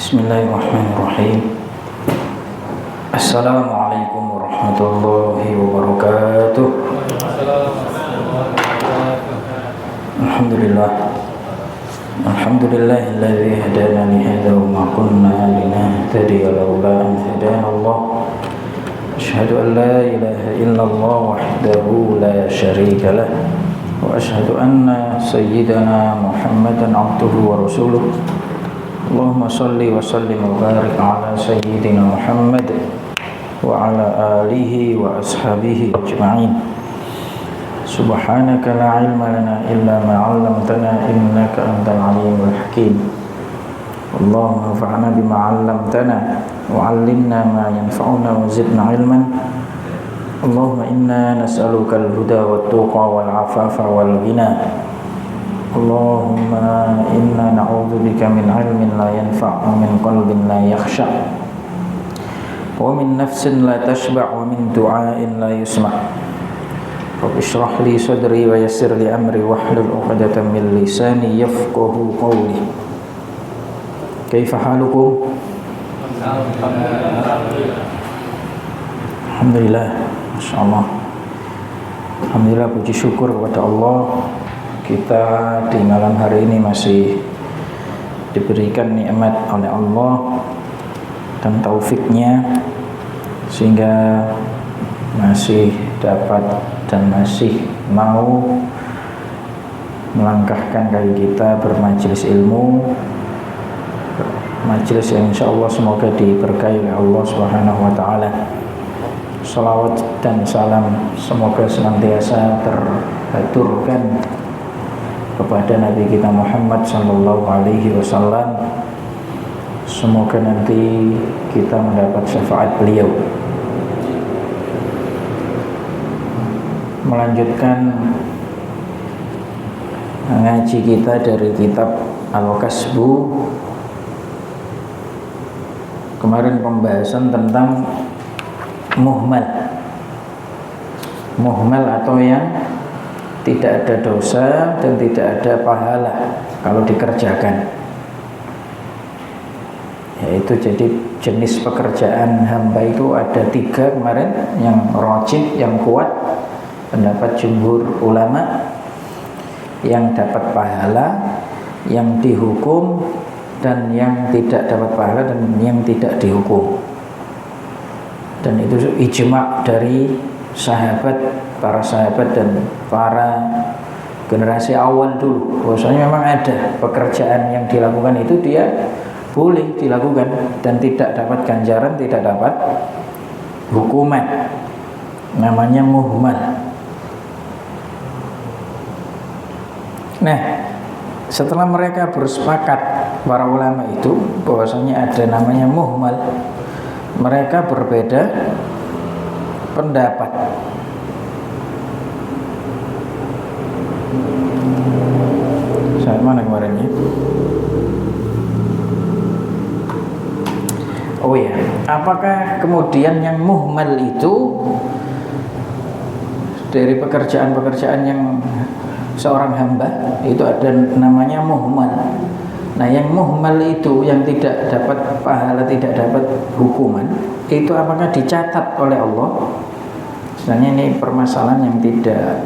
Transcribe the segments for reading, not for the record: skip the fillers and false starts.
Bismillahirrahmanirrahim. Assalamualaikum warahmatullahi wabarakatuh. Alhamdulillah. Alhamdulillahilladzi hadana li hadza wa ma kunna linahtadiya laula an hadana Allah. Asyhadu an la ilaha illallah wahdahu la syarika lah. Wa asyhadu anna sayyidana Muhammadan abduhu wa rasuluh. Allahumma salli wa sallim wa barik ala sayyidina Muhammad wa ala alihi wa ashabihi ajma'in. Subhanaka la ilma lana illa ma 'allamtana innaka antal alimul hakim. Allahumma anfa'na bima 'allamtana wa 'allimna ma yanfa'una wa zidna ilman. Allahumma inna nas'aluka al-huda wat-tuqa wal-'afafa wal-ghina. Allahumma inna na'udzubika min ilmin la yanfa' wa min qalbin la yakhsha' wa min nafsin la tashba' wa min du'ain la yusma'. Rabbi shrah li sadri wa yassir li amri wahlul 'uqdatam min lisani yafqahu qawli. Kaifa halukum? Alhamdulillah, masyaallah. Alhamdulillah, puji syukur kepada Allah, kita di malam hari ini masih diberikan nikmat oleh Allah dan taufiknya sehingga masih dapat dan masih mau melangkahkan kaki kita bermajelis ilmu, majelis yang insyaallah semoga diberkahi oleh Allah Subhanahu wa taala. Salawat dan salam semoga senantiasa terhaturkan kepada Nabi kita Muhammad sallallahu alaihi wasallam. Semoga nanti kita mendapat syafaat beliau. Melanjutkan ngaji kita dari kitab Al-Kasbu. Kemarin pembahasan tentang muhmal. Muhmal atau yang tidak ada dosa dan tidak ada pahala kalau dikerjakan. Yaitu jadi jenis pekerjaan hamba itu ada 3 kemarin, yang rajih, yang kuat, pendapat jumhur ulama, yang dapat pahala, yang dihukum, dan yang tidak dapat pahala dan yang tidak dihukum. Dan itu ijma' dari para sahabat dan para generasi awal dulu. Bahwasanya memang ada pekerjaan yang dilakukan itu dia boleh dilakukan dan tidak dapat ganjaran, tidak dapat hukuman. Namanya muhmal. Nah, setelah mereka bersepakat para ulama itu bahwasanya ada namanya muhmal, mereka berbeda pendapat. Saat mana kemarin ya? Oh ya, apakah kemudian yang muhmal itu dari pekerjaan-pekerjaan yang seorang hamba itu ada namanya muhmal. Nah, yang muhmal itu yang tidak dapat pahala, tidak dapat hukuman, itu apakah dicatat oleh Allah? Sebenarnya ini permasalahan yang tidak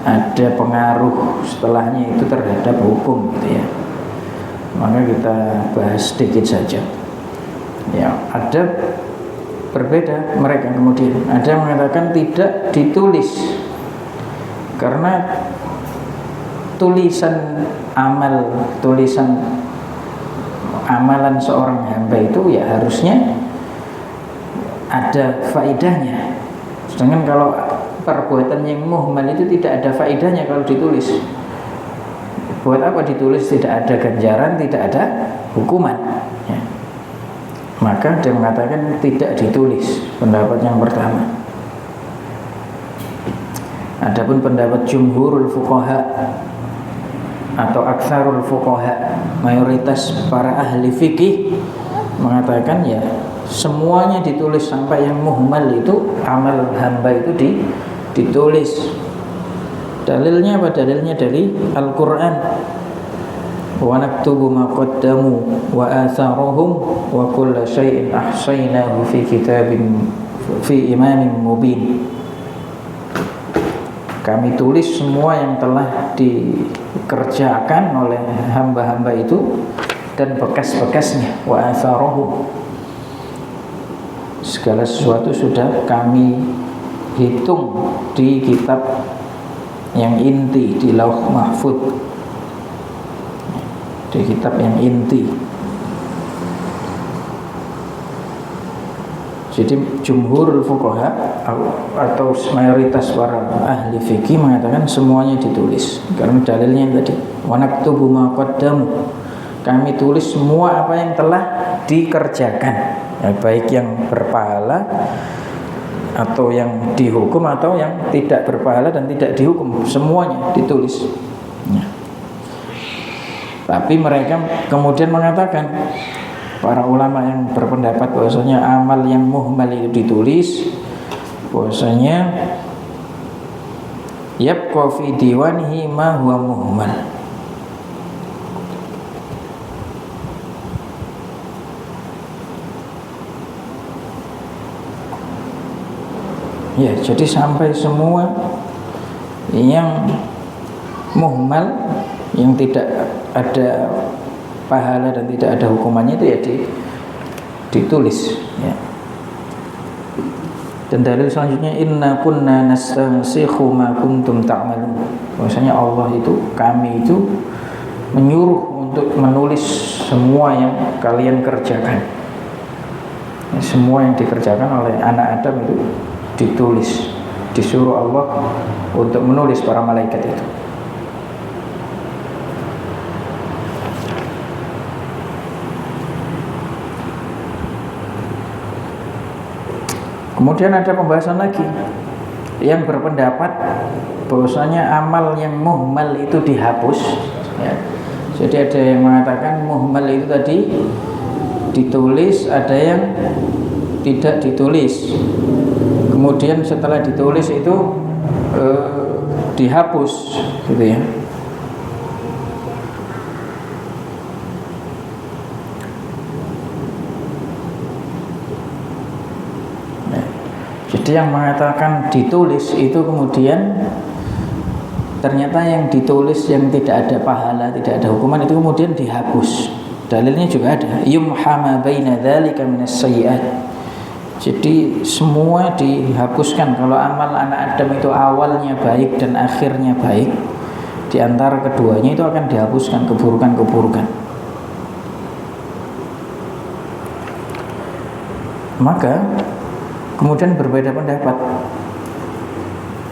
ada pengaruh setelahnya itu terhadap hukum gitu ya. Maka kita bahas sedikit saja. Ya, ada berbeda mereka kemudian. Ada yang mengatakan tidak ditulis karena tulisan amalan seorang hamba itu ya harusnya ada faedahnya. Sedangkan kalau perbuatan yang muhmal itu tidak ada faedahnya kalau ditulis. Buat apa ditulis? Tidak ada ganjaran, tidak ada hukuman ya. Maka dia mengatakan tidak ditulis, pendapat yang pertama. Adapun pendapat jumhurul fuqaha, atau aktsarul fuqaha, mayoritas para ahli fikih mengatakan ya semuanya ditulis sampai yang muhmal itu amal hamba itu ditulis. Dalilnya apa? Dalilnya dari Al-Qur'an. Wa naktubu ma qaddamu wa atharuhum wa kulla syai'in ahsaynahu fi imamin mubin. Kami tulis semua yang telah dikerjakan oleh hamba-hamba itu dan bekas-bekasnya. Wa atharuhum, segala sesuatu sudah kami hitung di kitab yang inti, di Lauh Mahfuz, di kitab yang inti. Jadi jumhur fuqaha atau mayoritas para ahli fikih mengatakan semuanya ditulis, karena dalilnya yang tadi wa naktubu ma qaddamu, kami tulis semua apa yang telah dikerjakan, ya, baik yang berpahala atau yang dihukum atau yang tidak berpahala dan tidak dihukum, semuanya ditulis ya. Tapi mereka kemudian mengatakan, para ulama yang berpendapat bahwasanya amal yang muhmal itu ditulis, bahwasanya yabqa fi diwanihi ma huwa muhmal. Ya, jadi sampai semua yang muhmal, yang tidak ada pahala dan tidak ada hukumannya itu ya ditulis ya. Dan dalil selanjutnya inna kunna nastansikhu ma kuntum ta'malun, bahwasanya Allah itu, kami itu menyuruh untuk menulis semua yang kalian kerjakan ya, semua yang dikerjakan oleh anak Adam itu ditulis, disuruh Allah untuk menulis para malaikat itu. Kemudian ada pembahasan lagi yang berpendapat bahwasanya amal yang muhmal itu dihapus ya. Jadi ada yang mengatakan muhmal itu tadi ditulis, ada yang tidak ditulis. Kemudian setelah ditulis itu dihapus gitu ya. Jadi yang mengatakan ditulis itu kemudian ternyata yang ditulis yang tidak ada pahala, tidak ada hukuman itu kemudian dihapus. Dalilnya juga ada, yumhama baina dzalika minas sayyi'at. Jadi semua dihapuskan. Kalau amal anak Adam itu awalnya baik dan akhirnya baik, di antara keduanya itu akan dihapuskan keburukan-keburukan. Maka kemudian berbeda pendapat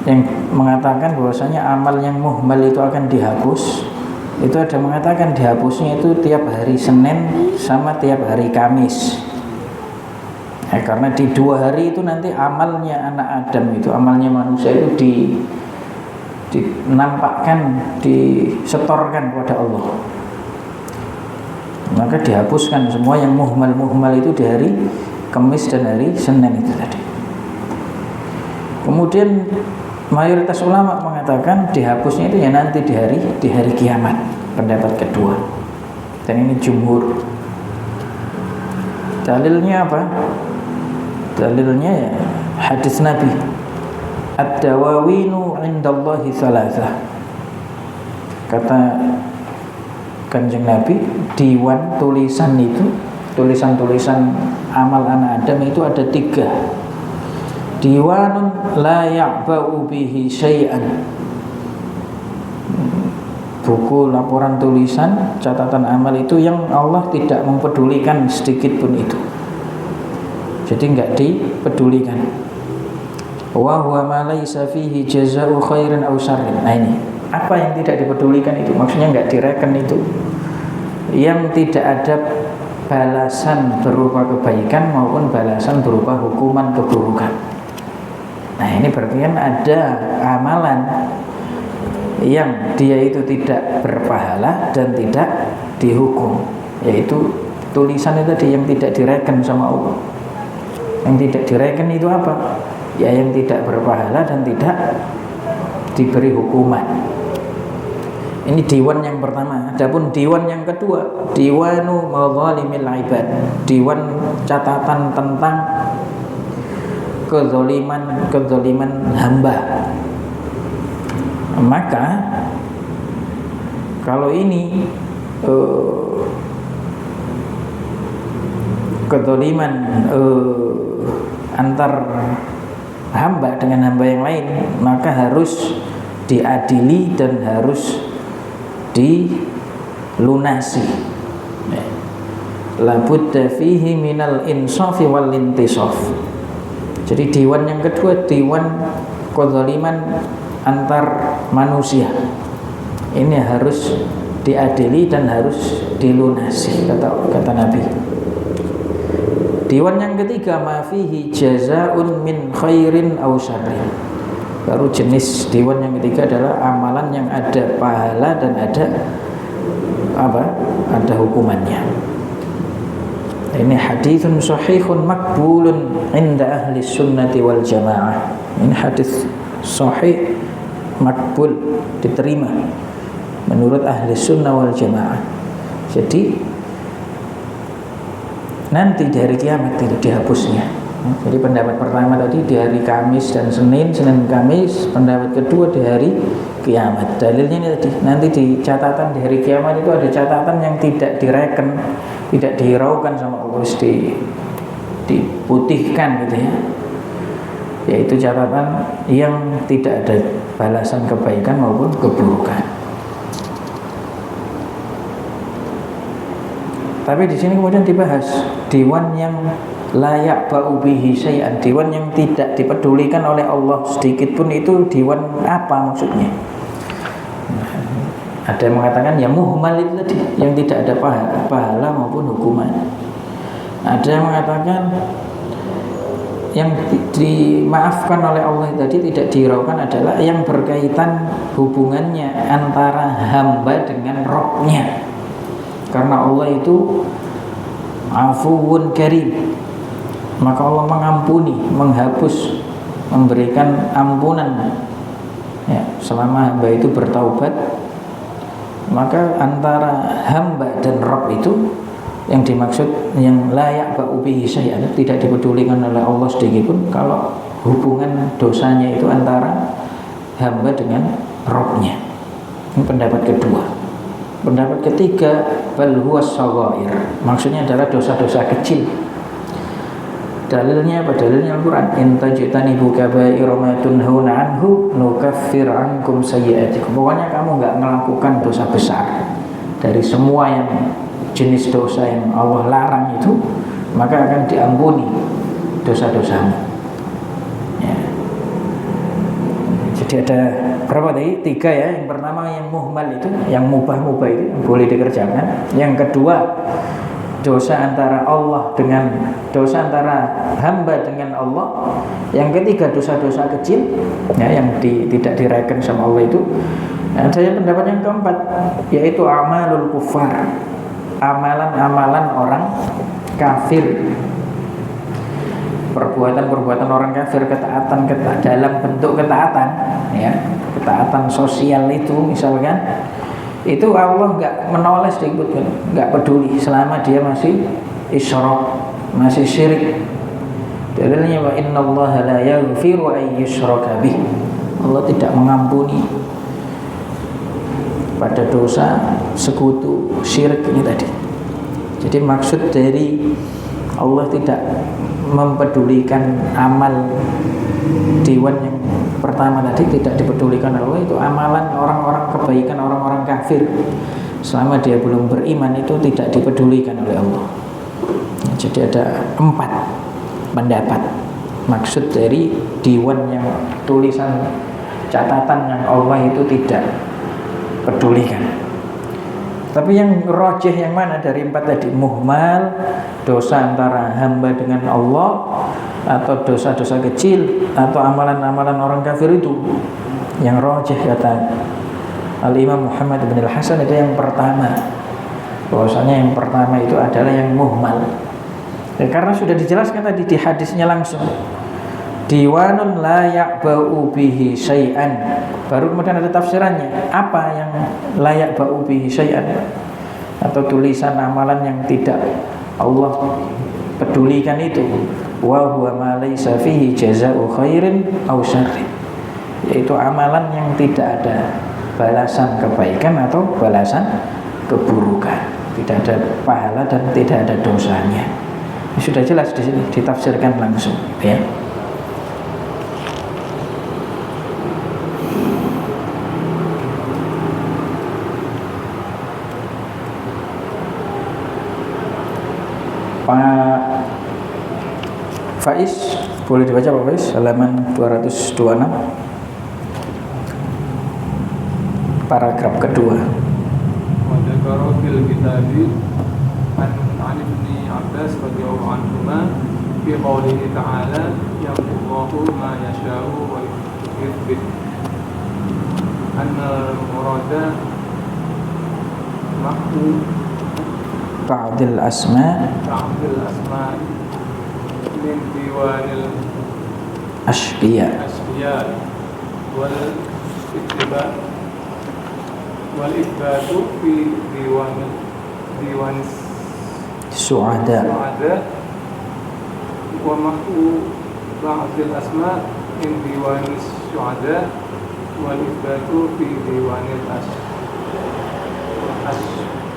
yang mengatakan bahwasanya amal yang muhmal itu akan dihapus. Itu ada mengatakan dihapusnya itu tiap hari Senin sama tiap hari Kamis ya, karena di 2 hari itu nanti amalnya anak Adam itu, amalnya manusia itu dinampakkan, disetorkan kepada Allah. Maka dihapuskan semua yang muhmal itu di hari Kamis dan hari Senin itu tadi. Kemudian mayoritas ulama mengatakan dihapusnya itu ya nanti di hari kiamat, pendapat kedua. Dan ini jumhur. Dalilnya apa? Dalilnya ya hadis Nabi, ad-dawawinu indallahi thalathah. Kata Kanjeng Nabi, diwan tulisan itu, tulisan-tulisan amal anak Adam itu ada 3. Diwanun la ya'ba'u bihi syai'an, buku laporan tulisan catatan amal itu yang Allah tidak mempedulikan sedikit pun itu, jadi enggak dipedulikan. Wa huwa ma laisa fihi jazaa'u khairin aw syarrin. Nah ini apa yang tidak dipedulikan itu, maksudnya enggak direken itu, yang tidak ada balasan berupa kebaikan maupun balasan berupa hukuman keburukan. Nah ini berarti kan ada amalan yang dia itu tidak berpahala dan tidak dihukum, yaitu tulisan itu tadi yang tidak direken sama Allah. Yang tidak direken itu apa? Ya yang tidak berpahala dan tidak diberi hukuman. Ini diwan yang pertama. Adapun diwan yang kedua, diwanu madzalimil ibad, diwan catatan tentang kezaliman hamba. Maka kalau ini kezaliman antar hamba dengan hamba yang lain, maka harus diadili dan harus dilunasi. La budda fihi minal insafi wal intisaf. Jadi diwan yang kedua, diwan kezaliman antar manusia, ini harus diadili dan harus dilunasi, kata Nabi. Diwan yang ketiga, ma fihi jazaa'un min khairin aw syarrin. Baru jenis diwan yang ketiga adalah amalan yang ada pahala dan ada apa? Ada hukumannya. Ini haditsun sahihun makbulun inda ahli sunnati wal jamaah. Ini hadis sahih makbul, diterima menurut ahli sunnah wal jamaah. Jadi nanti di hari kiamat itu dihapusnya. Jadi pendapat pertama tadi di hari Kamis dan Senin Kamis, pendapat kedua di hari kiamat. Dalilnya ini tadi, nanti di catatan di hari kiamat itu ada catatan yang tidak direken, tidak dihiraukan sama Allah, diputihkan gitu ya, yaitu catatan yang tidak ada balasan kebaikan maupun keburukan. Tapi di sini kemudian dibahas diwan yang layak ba'u bihi syai'an, diwan yang tidak dipedulikan oleh Allah sedikit pun. Itu diwan apa maksudnya? Ada yang mengatakan ya muhmal itu tadi, yang tidak ada pahala maupun hukuman. Ada yang mengatakan yang dimaafkan oleh Allah tadi, tidak dihiraukan, adalah yang berkaitan hubungannya antara hamba dengan Rabb-nya. Karena Allah itu afuwun karim, maka Allah mengampuni, menghapus, memberikan ampunan ya, selama hamba itu bertaubat. Maka antara hamba dan Rabb itu yang dimaksud yang layak ba'ubihi syai'an, tidak dipedulikan oleh Allah sedikit pun kalau hubungan dosanya itu antara hamba dengan Rabb-nya. Ini pendapat kedua. Pendapat ketiga, bal huwa shaghair, maksudnya adalah dosa-dosa kecil. Dalilnya apa? Dalilnya Al-Quran. In tajtanibu kaba'ira ma tunhauna anhu nukaffir ankum sayyi'atikum. Pokoknya kamu enggak melakukan dosa besar dari semua yang jenis dosa yang Allah larang itu, maka akan diampuni dosa-dosamu ya. Jadi ada berapa tadi? 3 ya. Yang pertama yang muhmal itu, yang mubah-mubah itu yang boleh dikerjakan. Yang kedua, dosa antara Allah dengan dosa antara hamba dengan Allah. Yang ketiga, dosa-dosa kecil ya, yang tidak direken sama Allah itu. Dan saya pendapat yang keempat, yaitu amalul kufar, amalan-amalan orang kafir, perbuatan-perbuatan orang kafir, ketaatan dalam bentuk ketaatan ya, ketaatan sosial itu misalkan, itu Allah nggak menoleh sedikit, nggak peduli selama dia masih isyrak, masih syirik. Dalilnya wa innallaha la yaghfiru an yushraka bih, Allah tidak mengampuni pada dosa sekutu syirik ini tadi. Jadi maksud dari Allah tidak mempedulikan amal diwan yang pertama tadi, tidak dipedulikan Allah, itu amalan orang-orang kebaikan, orang-orang kafir selama dia belum beriman itu tidak dipedulikan oleh Allah. Jadi ada 4 pendapat maksud dari diwan yang tulisan catatan yang Allah itu tidak pedulikan. Tapi yang rajih yang mana dari 4 tadi? Muhmal, dosa antara hamba dengan Allah, atau dosa-dosa kecil, atau amalan-amalan orang kafir itu. Yang rajih kata Al-Imam Muhammad bin Al-Hasan itu yang pertama, bahwasanya yang pertama itu adalah yang muhmal. Karena sudah dijelaskan tadi di hadisnya langsung, diwanun la ya'ba'u bihi syai'an. Baru kemudian ada tafsirannya, apa yang la ya'ba'u bihi syai'an, atau tulisan amalan yang tidak Allah pedulikan itu, wa huwa ma laysa fihi jazaa'u khairin aw syarrin, yaitu amalan yang tidak ada balasan kebaikan atau balasan keburukan, tidak ada pahala dan tidak ada dosanya. Sudah jelas di sini, ditafsirkan langsung, ya. Pak Faiz, boleh dibaca Pak Faiz, halaman 226, paragraf kedua. وذكر في الكتاب عن ابن عباس رضي الله عنهما في قوله تعالى يمحو الله ما يشاء ويثبت أن المراد محو بعض الأسماء من ديوان الأشقياء والإثبات في ديوان السعداء ومحو بعض الأسماء من ديوان السعداء والإثبات في ديوان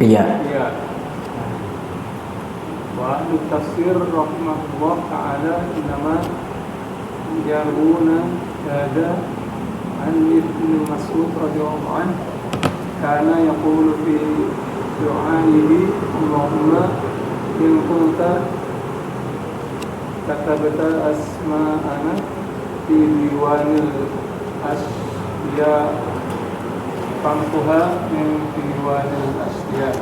الأشقياء. وأهل التفسير رحمه الله تعالى إنما يروون هذا عن ابن مسعود رضي الله عنه كان يقول في دعائه اللهم إن كنت كتبت أسماءنا في ديوان الأشقياء فامحها من ديوان الأشقياء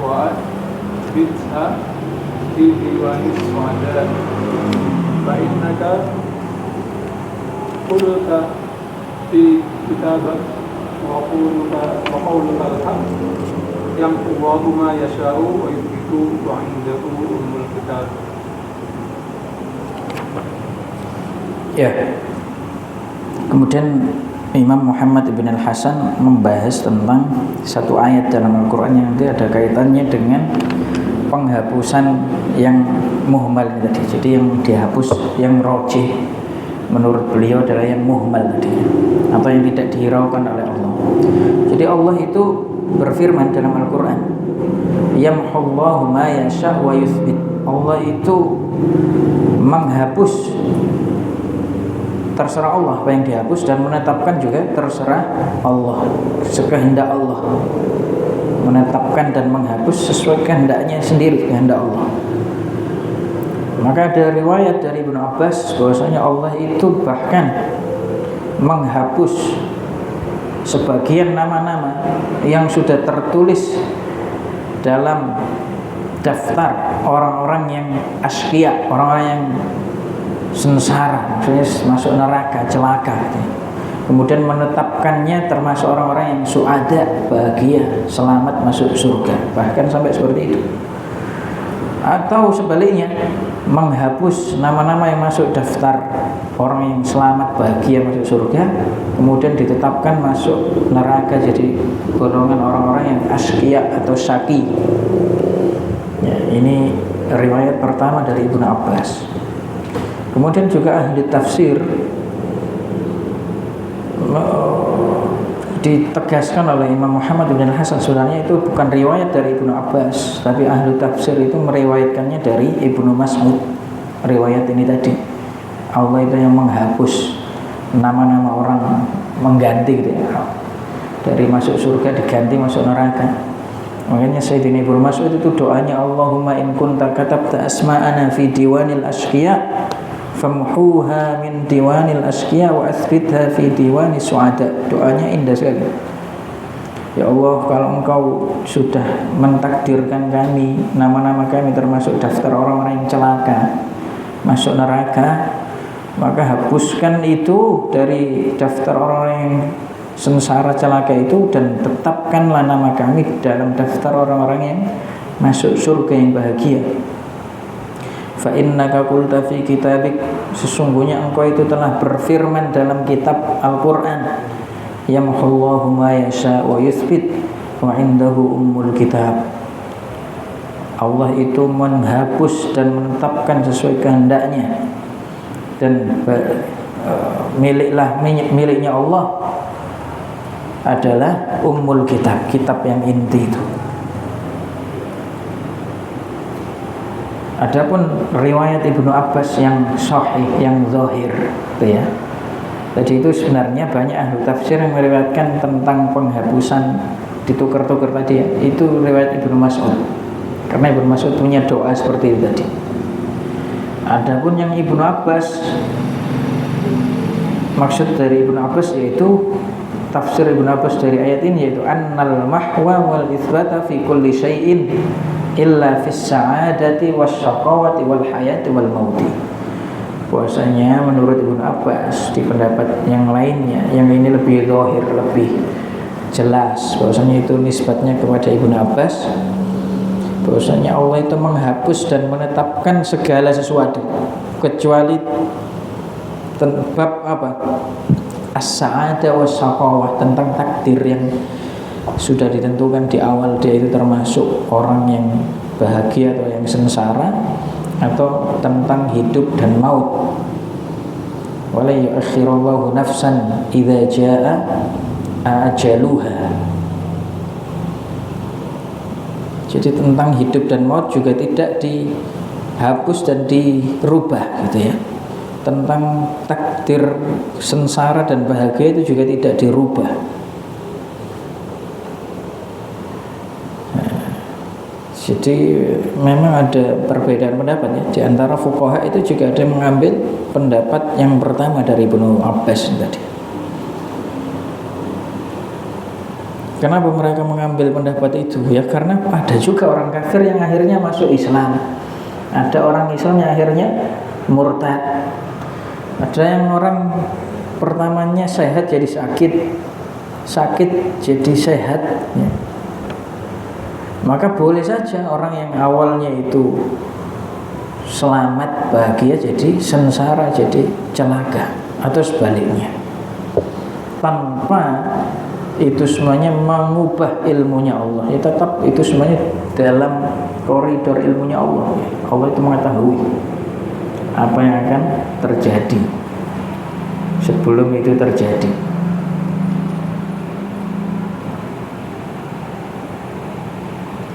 وأثبتها في ديوان السعداء فإنك قلت في كتابك وقولك الحق يمحو الله ما يشاء ويثبت وعنده أم الكتاب. Ya. Kemudian Imam Muhammad bin Al-Hasan membahas tentang satu ayat dalam Al-Quran yang nanti ada kaitannya dengan penghapusan yang muhmal tadi. Jadi yang dihapus, yang rojih menurut beliau adalah yang muhmal tadi, atau yang tidak dihiraukan oleh Allah. Jadi Allah itu berfirman dalam Al-Quran, yamhullahu ma yasha' wa yuthbit. Allah itu menghapus, terserah Allah apa yang dihapus, dan menetapkan juga terserah Allah, sekehendak Allah. Menetapkan dan menghapus sesuai kehendaknya sendiri, kehendak Allah. Maka ada riwayat dari Ibnu Abbas bahwasanya Allah itu bahkan menghapus sebagian nama-nama yang sudah tertulis dalam daftar orang-orang yang asqiya, orang-orang yang sengsara, maksudnya masuk neraka, celaka. Kemudian menetapkannya termasuk orang-orang yang suada, bahagia, selamat masuk surga, bahkan sampai seperti itu. Atau sebaliknya, menghapus nama-nama yang masuk daftar orang yang selamat, bahagia masuk surga, kemudian ditetapkan masuk neraka, jadi golongan orang-orang yang asqiya atau syaqi. Ya, ini riwayat pertama dari Ibnu Abbas. Kemudian juga ahli tafsir ditegaskan oleh Imam Muhammad bin Al-Hasan, sebenarnya itu bukan riwayat dari Ibnu Abbas, tapi ahli tafsir itu meriwayatkannya dari Ibnu Mas'ud. Riwayat ini tadi, Allah itu yang menghapus nama-nama orang, mengganti gitu ya, dari masuk surga diganti masuk neraka. Makanya Sayyidina Ibnu Mas'ud itu doanya, Allahumma in kunta katabta asma'ana fi diwanil asqiya famhuha min diwanil asqiya wa athbitha fi diwani su'ada. Doanya indah sekali. Ya Allah, kalau Engkau sudah mentakdirkan kami, nama-nama kami termasuk daftar orang-orang yang celaka masuk neraka, maka hapuskan itu dari daftar orang yang sengsara celaka itu, dan tetapkanlah nama kami dalam daftar orang-orang yang masuk surga yang bahagia. Fa innaka qulta fi kitabik, sesungguhnya engkau itu telah berfirman dalam kitab Al-Qur'an, yamhullahu ma yasha wa yuthbit wa indahu ummul kitab. Allah itu menghapus dan menetapkan sesuai kehendaknya, dan miliknya Allah adalah ummul kitab, kitab yang inti itu. Adapun riwayat Ibnu Abbas yang sahih, yang zahir itu ya, tadi itu sebenarnya banyak ahli tafsir yang meriwayatkan tentang penghapusan ditukar-tukar tadi ya, itu riwayat Ibnu Mas'ud, karena Ibnu Mas'ud punya doa seperti itu tadi. Adapun yang Ibnu Abbas, maksud dari Ibnu Abbas yaitu tafsir Ibnu Abbas dari ayat ini, yaitu annal mahwa wal itsbata fi kulli syai'in illa fis sa'adati wasyaqawati wal hayati wal mauti. Bahwasanya menurut Ibnu Abbas, di pendapat yang lainnya yang ini lebih zahir, lebih jelas, bahwasanya itu nisbatnya kepada Ibnu Abbas, bahwasanya Allah itu menghapus dan menetapkan segala sesuatu kecuali bab apa? As-sa'adah wa syaqawah, tentang takdir yang sudah ditentukan di awal dia itu termasuk orang yang bahagia atau yang sengsara, atau tentang hidup dan maut. Wala yu'akhirullahu nafsan idza jaa ajaluha. Jadi tentang hidup dan maut juga tidak dihapus dan dirubah gitu ya. Tentang takdir sengsara dan bahagia itu juga tidak dirubah. Jadi memang ada perbedaan pendapat ya. Di antara fuqaha itu juga ada yang mengambil pendapat yang pertama dari Ibnu Abbas tadi. Kenapa mereka mengambil pendapat itu? Ya karena ada juga orang kafir yang akhirnya masuk Islam. Ada orang Islam yang akhirnya murtad. Ada yang orang pertamanya sehat jadi sakit, sakit jadi sehat ya. Maka boleh saja orang yang awalnya itu selamat bahagia jadi sengsara, jadi celaka, atau sebaliknya, tanpa itu semuanya mengubah ilmunya Allah ya. Tetap itu semuanya dalam koridor ilmunya Allah ya. Allah itu mengetahui apa yang akan terjadi sebelum itu terjadi.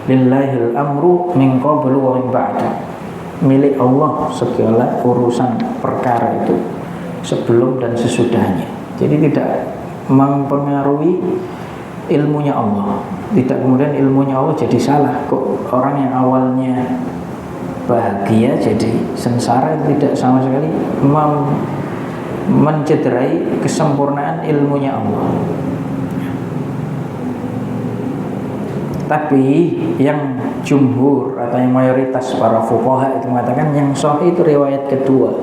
Lillahil amru min qablu wa min ba'du. Milik Allah segala urusan perkara itu sebelum dan sesudahnya. Jadi tidak mempengaruhi ilmunya Allah. Tidak kemudian ilmunya Allah jadi salah. Kok orang yang awalnya bahagia jadi sengsara, itu tidak sama sekali mencederai kesempurnaan ilmunya Allah. Tapi yang jumhur atau yang mayoritas para fuqaha itu mengatakan yang sahih itu riwayat kedua,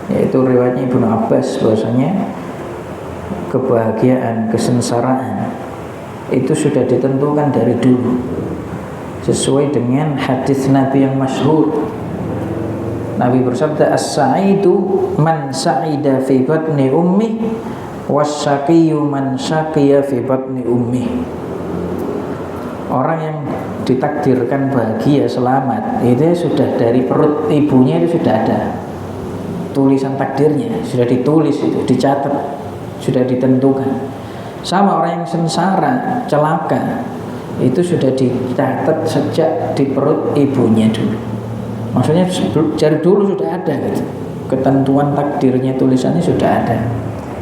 yaitu riwayatnya Ibnu Abbas, bahwasanya kebahagiaan, kesengsaraan itu sudah ditentukan dari dulu sesuai dengan hadis Nabi yang masyhur. Nabi bersabda, as-sa'idu man sa'ida fi batni ummi was-syaqiyyu man syaqiya fi batni ummi. Orang yang ditakdirkan bahagia, selamat, itu sudah dari perut ibunya itu sudah ada tulisan takdirnya, sudah ditulis, itu dicatat, sudah ditentukan. Sama orang yang sengsara, celaka, itu sudah dicatat sejak di perut ibunya dulu. Maksudnya dari dulu sudah ada gitu. Ketentuan takdirnya, tulisannya sudah ada.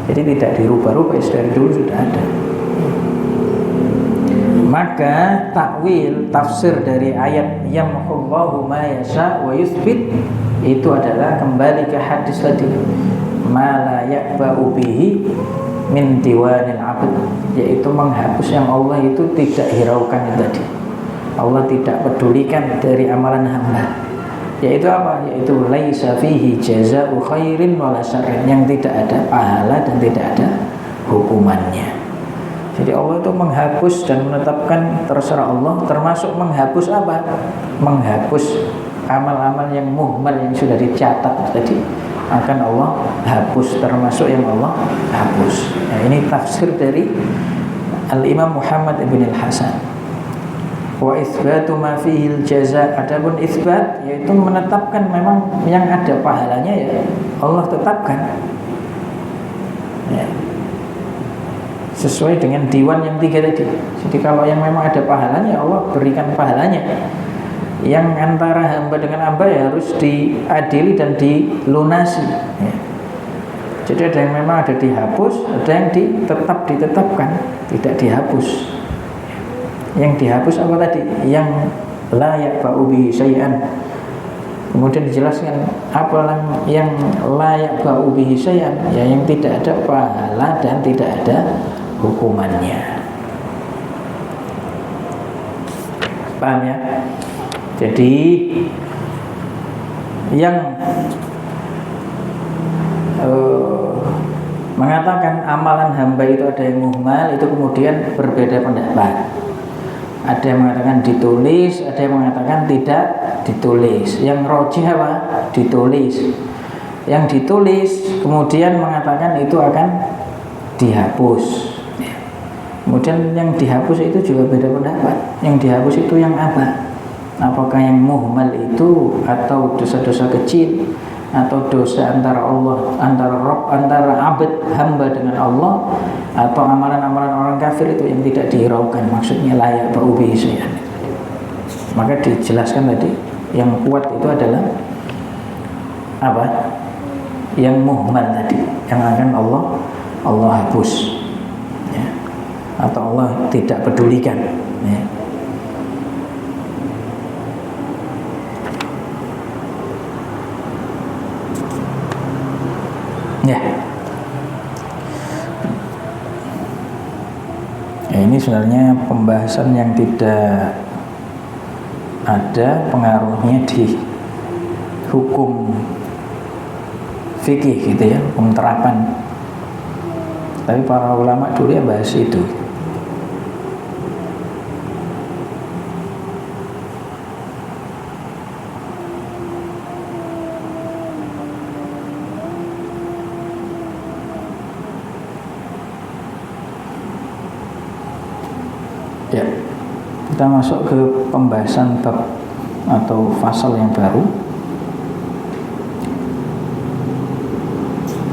Jadi tidak dirubah-rubah, dari dulu sudah ada. Maka takwil, tafsir dari ayat yamhullahu ma yasha wa yuthbit itu adalah kembali ke hadis tadi, ma la ya'ba'u bihi min diwanil 'abd, yaitu menghapus yang Allah itu tidak hiraukan tadi. Allah tidak pedulikan dari amalan hamba. Yaitu apa? Yaitu laisa fihi jazaa'u khairin wala syarrin, yang tidak ada pahala dan tidak ada hukumannya. Jadi Allah itu menghapus dan menetapkan terserah Allah, termasuk menghapus apa? Menghapus amal-amal yang muhmal yang sudah dicatat tadi, akan Allah hapus, termasuk yang Allah hapus. Nah, ini tafsir dari Al-Imam Muhammad ibn al-Hasan. Wa itsbatu ma fihi al-jaza', adapun itsbat yaitu menetapkan memang yang ada pahalanya ya Allah tetapkan. Ya. Sesuai dengan diwan yang 3 tadi. Jadi kalau yang memang ada pahalanya Allah berikan pahalanya. Yang antara hamba dengan hamba ya harus diadili dan dilunasi. Ya. Jadi ada yang memang ada dihapus, ada yang ditetapkan, tidak dihapus. Yang dihapus apa tadi? Yang la ya'ba'u bihi syai'an. Kemudian dijelaskan apa yang la ya'ba'u bihi syai'an, ya yang tidak ada pahala dan tidak ada hukumannya. Paham ya? Jadi yang mengatakan amalan hamba itu ada yang muhmal, itu kemudian berbeda pendapat. Ada yang mengatakan ditulis, ada yang mengatakan tidak ditulis. Yang rajih apa? Ditulis. Yang ditulis kemudian mengatakan itu akan dihapus. Kemudian yang dihapus itu juga beda pendapat. Yang dihapus itu yang apa? Apakah yang muhmal itu atau dosa-dosa kecil, atau dosa antara Allah, antara abad hamba dengan Allah, atau amalan-amalan orang kafir itu yang tidak dihiraukan, maksudnya layak ba'ubihi syai'an. Maka dijelaskan tadi yang kuat itu adalah apa? Yang muhmal tadi, yang akan Allah hapus, ya. Atau Allah tidak pedulikan, ya. Ya. Ya, ini sebenarnya pembahasan yang tidak ada pengaruhnya di hukum fikih gitu ya, hukum terapan. Tapi para ulama dulu ya bahas itu. Ya, kita masuk ke pembahasan bab atau fasal yang baru.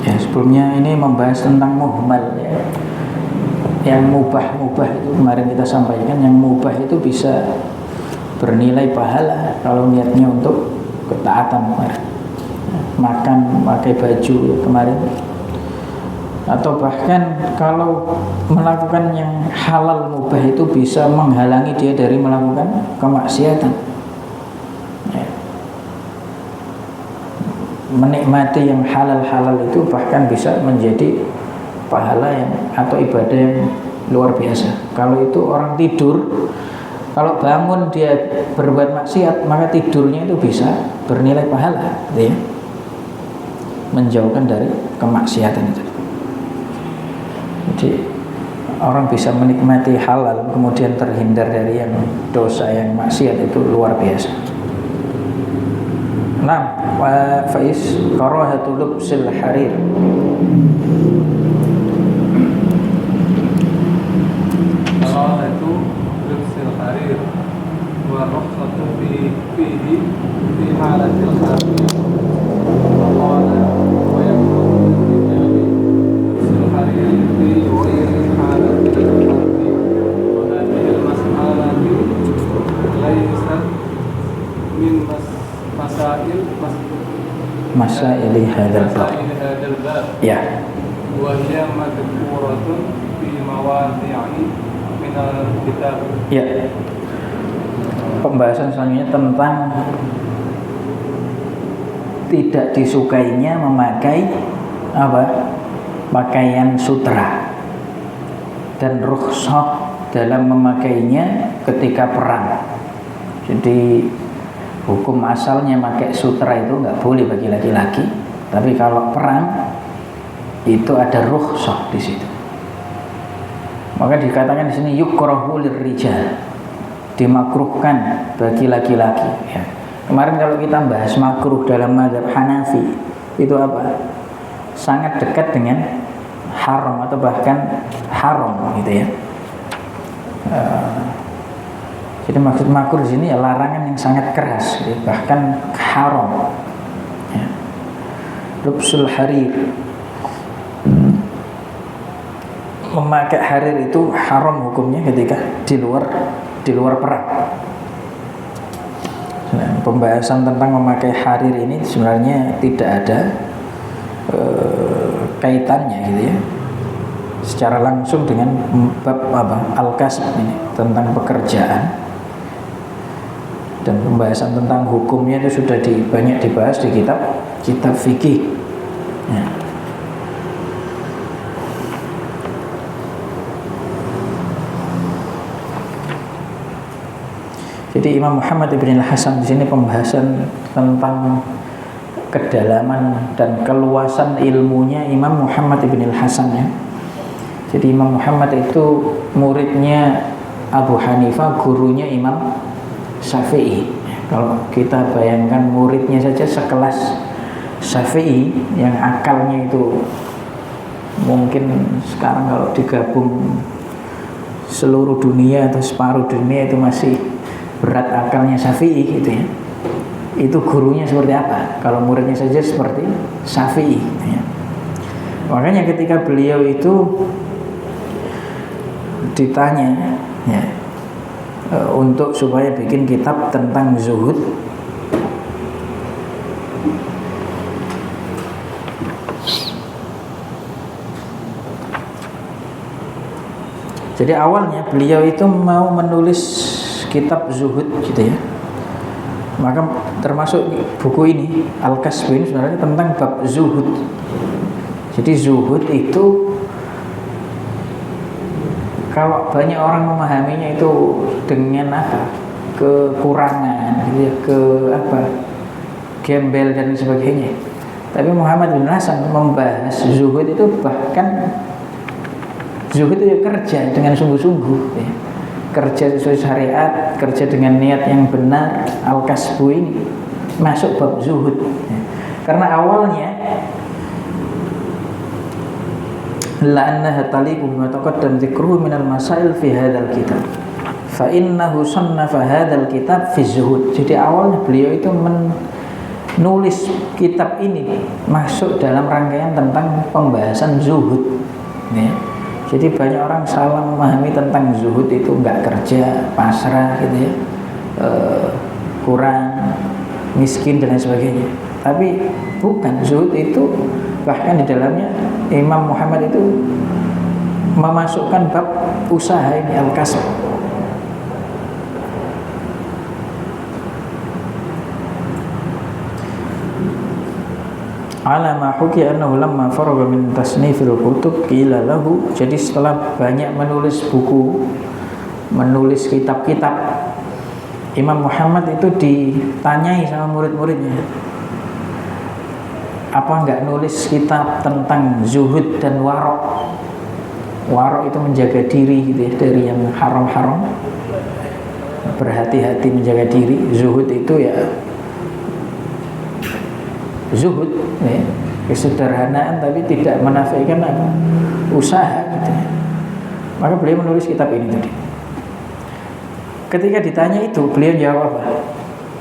Ya, sebelumnya ini membahas tentang muhmal ya. Yang mubah itu kemarin kita sampaikan, yang mubah itu bisa bernilai pahala kalau niatnya untuk ketaatan kemarin. Makan, pakai baju kemarin. Atau bahkan kalau melakukan yang halal mubah itu bisa menghalangi dia dari melakukan kemaksiatan, ya. Menikmati yang halal-halal itu bahkan bisa menjadi pahala yang atau ibadah yang luar biasa. Kalau itu orang tidur, kalau bangun dia berbuat maksiat, maka tidurnya itu bisa bernilai pahala, ya. Menjauhkan dari kemaksiatan itu. Jadi orang bisa menikmati halal kemudian terhindar dari yang dosa, yang maksiat, itu luar biasa. Nah, Faiz, karahatul lubsil harir. Karahatu lubsil harir wa rukhsatu fihi fi halatil harir. Qala wa yakunu lubsil harir fi ghairi halatil harir. Wa hadhihi al-mas'alatu laysat min masaili hadzal bab. Ya. Wa hiya madhkuratun fi mawadhi'i min al-kitab. Ya. Pembahasan selanjutnya tentang tidak disukainya memakai apa? Pakaian sutra dan rukhsah dalam memakainya ketika perang. Jadi hukum asalnya pakai sutra itu nggak boleh bagi laki-laki, tapi kalau perang itu ada rukhsah di situ. Maka dikatakan di sini yukrahu lirrijal, dimakruhkan bagi laki-laki. Ya. Kemarin kalau kita bahas makruh dalam mazhab Hanafi itu apa? Sangat dekat dengan haram atau bahkan haram gitu ya. Jadi maksud makruh di sini ya larangan yang sangat keras, gitu, bahkan haram. Ya. Lubsul harir, memakai harir itu haram hukumnya ketika di luar perang. Nah, pembahasan tentang memakai harir ini sebenarnya tidak ada kaitannya gitu ya secara langsung dengan bab al-kasb ini tentang pekerjaan, dan pembahasan tentang hukumnya itu sudah banyak dibahas di kitab fikih ya. Jadi Imam Muhammad ibn al-Hasan di sini pembahasan tentang kedalaman dan keluasan ilmunya Imam Muhammad ibn al-Hasan ya. Jadi Imam Muhammad itu muridnya Abu Hanifah, gurunya Imam Syafi'i. Kalau kita bayangkan muridnya saja sekelas Syafi'i yang akalnya itu mungkin sekarang kalau digabung seluruh dunia atau separuh dunia itu masih berat akalnya Syafi'i gitu ya. Itu gurunya seperti apa? Kalau muridnya saja seperti Syafi'i gitu ya. Makanya ketika beliau itu ditanya ya, untuk supaya bikin kitab tentang zuhud, jadi awalnya beliau itu mau menulis kitab zuhud gitu ya. Maka termasuk buku ini Al-Kasb ini sebenarnya tentang bab zuhud. Jadi zuhud itu kalau banyak orang memahaminya itu dengan apa? Kekurangan gitu ya, gembel dan sebagainya. Tapi Muhammad bin Hasan membahas zuhud itu bahkan zuhud itu kerja dengan sungguh-sungguh ya. Kerja sesuai syariat, kerja dengan niat yang benar. Al-Kasbu ini masuk bab zuhud ya. Karena awalnya la'annaha taliqu bima taqaddam dzikruhu minal masail fi hadzal kitab fa innahu sannafa hadzal kitab fi zuhud. Jadi awalnya beliau itu menulis kitab ini masuk dalam rangkaian tentang pembahasan zuhud ya. Jadi banyak orang salah memahami tentang zuhud itu enggak kerja, pasrah gitu ya, kurang, miskin dan lain sebagainya. Tapi bukan, zuhud itu bahkan di dalamnya Imam Muhammad itu memasukkan bab usaha ini al-kasb. Ala ma huki annahu lamma faraga min tasnifil kutub qila lahu. Jadi setelah banyak menulis buku, menulis kitab-kitab, Imam Muhammad itu ditanyai sama murid-muridnya, apa enggak nulis kitab tentang zuhud dan warok? Warok itu menjaga diri gitu ya, dari yang haram-haram, berhati-hati menjaga diri. Zuhud itu ya zuhud ya, kesederhanaan tapi tidak menafikan apa? Usaha gitu ya. Maka beliau menulis kitab ini tadi. Ketika ditanya itu beliau jawab apa?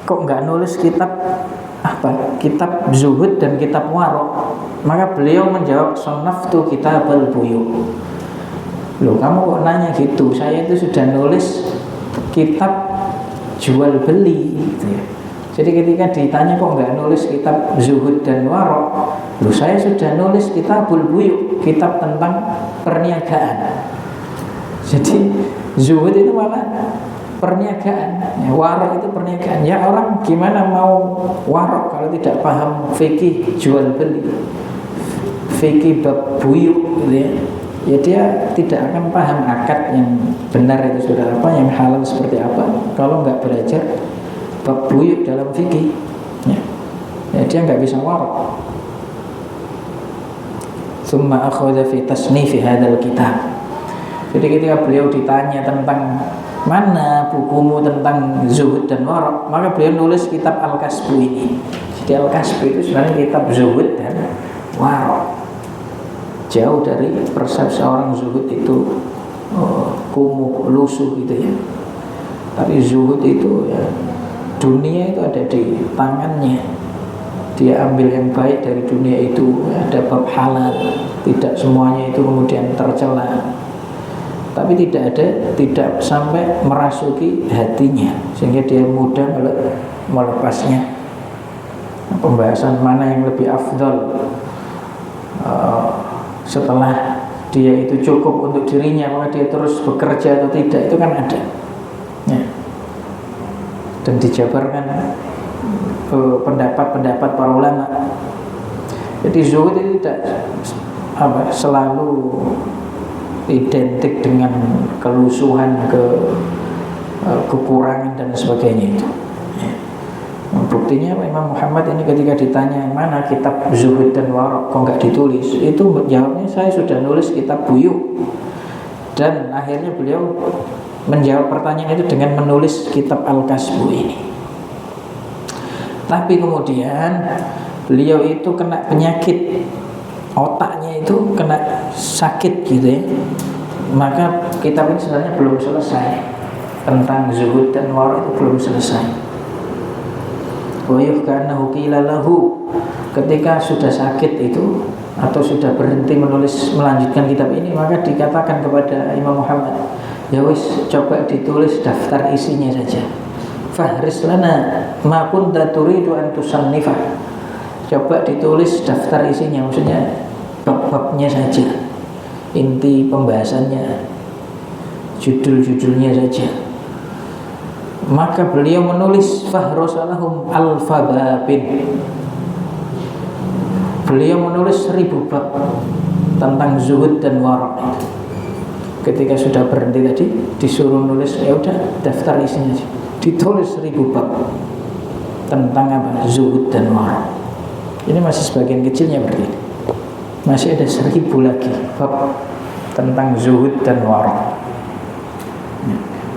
Kok enggak nulis kitab apa? Kitab zuhud dan kitab warok? Maka beliau menjawab sannaftu kitabal buyu. Loh, kamu kok nanya gitu? Saya itu sudah nulis kitab jual beli gitu ya. Jadi ketika ditanya kok enggak nulis kitab zuhud dan warok, loh saya sudah nulis kitabul buyu, kitab tentang perniagaan. Jadi zuhud itu malah perniagaan, ya, warok itu perniagaan. Ya orang gimana mau warok kalau tidak paham fikih jual beli, fikih bab buyu gitu ya. Ya dia tidak akan paham akad yang benar itu sudah apa, yang halal seperti apa kalau enggak belajar bab buyuk dalam fikih. Ya, dia nggak bisa warok. Tsumma akhadha fi tasnifi hadzal kitab. Jadi ketika beliau ditanya tentang mana bukumu tentang zuhud dan warok, maka beliau nulis kitab Al-Kasbu ini. Jadi Al-Kasbu itu sebenarnya kitab zuhud dan warok. Jauh dari persepsi orang zuhud itu kumuh, lusuh gitu ya. Tapi zuhud itu ya, dunia itu ada di tangannya. Dia ambil yang baik dari dunia itu, ada bab halal, tidak semuanya itu kemudian tercela. Tapi tidak sampai merasuki hatinya sehingga dia mudah melepasnya. Pembahasan mana yang lebih afdal setelah dia itu cukup untuk dirinya, maka dia terus bekerja atau tidak, itu kan ada ya. Dan dijabarkan pendapat-pendapat para ulama. Jadi zuhud itu tidak selalu identik dengan kelusuhan, kekurangan dan sebagainya itu. Buktinya Imam Muhammad ini ketika ditanya mana kitab zuhud dan warok kok nggak ditulis, itu jawabnya saya sudah nulis kitab buyuk. Dan akhirnya beliau menjawab pertanyaan itu dengan menulis kitab Al-Kasbu ini. Tapi kemudian beliau itu kena penyakit, otaknya itu kena sakit gitu ya. Maka kitab ini sebenarnya belum selesai. Tentang zuhud dan warok itu belum selesai. Wa yuhkanahu qila lahu, ketika sudah sakit itu atau sudah berhenti melanjutkan kitab ini, maka dikatakan kepada Imam Muhammad, ya wis, coba ditulis daftar isinya saja. Fahris lana ma kunta turidu an tusannifah. Coba ditulis daftar isinya, maksudnya bab-babnya saja, inti pembahasannya, judul-judulnya saja. Maka beliau menulis fahrosalahum al-fababin. Beliau menulis 1000 bab tentang zuhud dan warok. Ketika sudah berhenti tadi, disuruh nulis, ya udah daftar isinya saja. Ditulis 1000 bab tentang apa? Zuhud dan warok. Ini masih sebagian kecilnya berarti. Masih ada 1000 lagi bab tentang zuhud dan warok.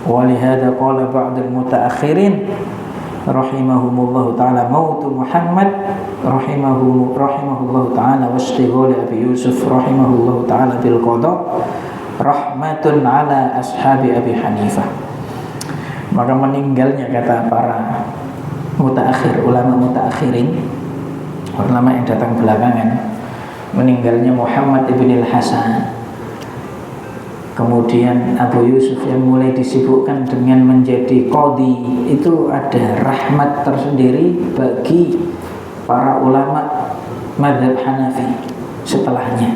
Walihada qala ba'dul mutaakhirin rahimahumullah ta'ala mautu Muhammad rahimahullah ta'ala wastighali Abi Yusuf rahimahullah ta'ala bil qada rahmatun ala ashabi Abi Hanifah. Maka meninggalnya, kata para mutaakhir, ulama mutaakhirin, ulama yang datang belakangan, meninggalnya Muhammad ibn al-Hasan, kemudian Abu Yusuf yang mulai disibukkan dengan menjadi qadhi, itu ada rahmat tersendiri bagi para ulama mazhab Hanafi setelahnya.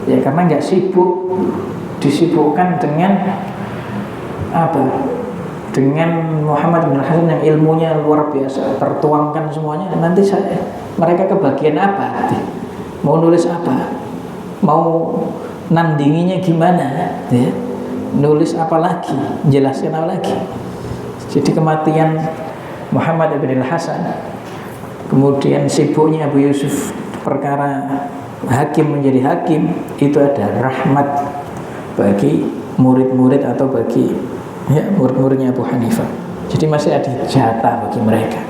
Ya karena nggak sibuk, disibukkan dengan apa? Dengan Muhammad bin Hasan yang ilmunya luar biasa, tertuangkan semuanya. Nanti mereka kebagian apa? Mau nulis apa? Mau nandinginya gimana ya? Nulis apa lagi, jelaskan apa lagi. Jadi kematian Muhammad bin Hasan, kemudian sibuknya Abu Yusuf perkara hakim menjadi hakim, itu ada rahmat bagi murid-murid atau bagi murid-muridnya Abu Hanifah. Jadi masih ada jatah bagi mereka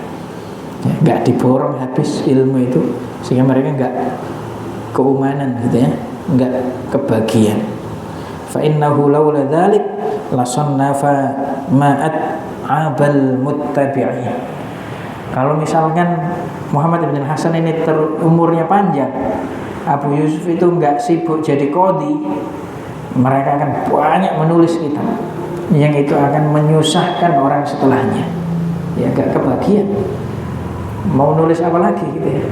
ya, gak diborong habis ilmu itu, sehingga mereka gak keumanan gitu ya, enggak kebagian. Fa innahu laula dzalik la sannafa ma'at abal muttabi'in. Kalau misalkan Muhammad bin Hasan ini umurnya panjang, Abu Yusuf itu enggak sibuk jadi qadhi, mereka akan banyak menulis kitab yang itu akan menyusahkan orang setelahnya. Ya enggak kebagian. Mau nulis apa lagi gitu ya?